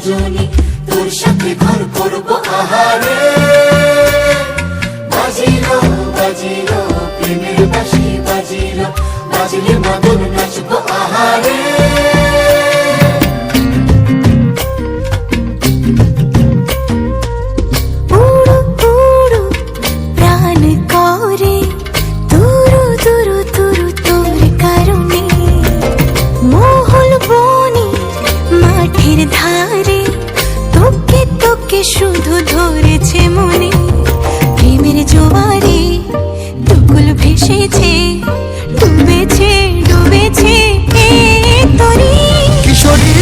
দুজনে তোর সাথে ঘর করব আহারে। বাজিলো বাজিলো প্রেমের বাঁশি বাজিলো, বাজলে মদন নাচবো আহারে। ধারে তোকে তোকে শুধু ধরেছে মনে, প্রেমের জোয়ারে দুকুল ভেসেছে, ডুবেছে ডুবেছে তোরে। কিশোরী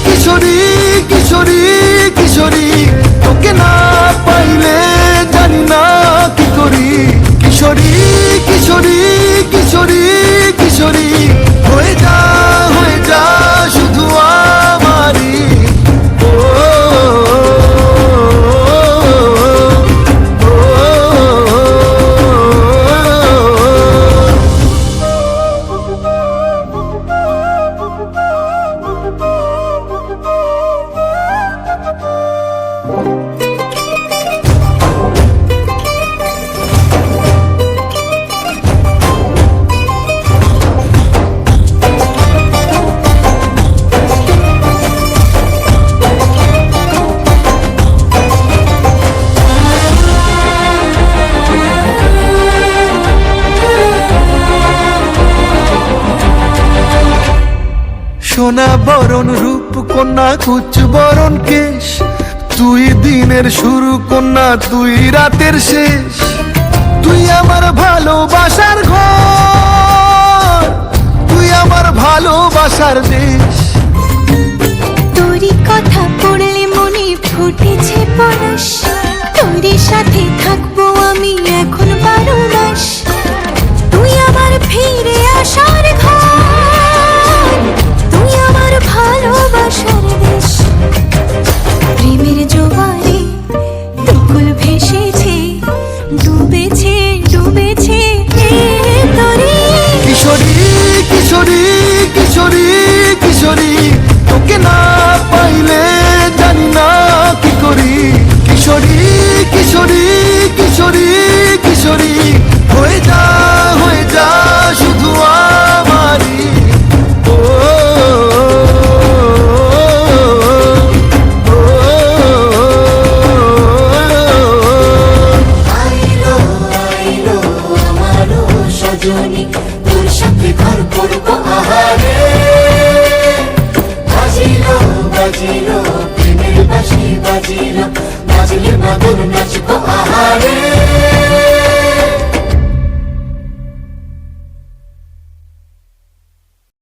কিশোরী কিশোরী কিশোরী, তোকে না পাইলে জানি না কি করি। কিশোরী কিশোরী কিশোরী কিশোরী, হয়ে যা শুধু আমারি। সোনা বরণ রূপ কন্যা কুচ বরণ কেশ, তুই দিনের শুরু কন্যা তুই রাতের শেষ। তুই আমার ভালোবাসার ঘর, তুই আমার ভালোবাসার দেশ। তোরই কথা পড়লে মনে ফুটেছে পরশ, তোরই সাথে থাকবো আমি এখন 12 মাস। তুই আমার ফিরে আসার ঘর, তুই আমার ভালোবাসার দেশ। প্রেমের জোয়ারে দুকুল ভেসেছে, ডুবেছে ডুবেছে তোরে। কিশোরী কিশোরী কিশোরী কিশোরী,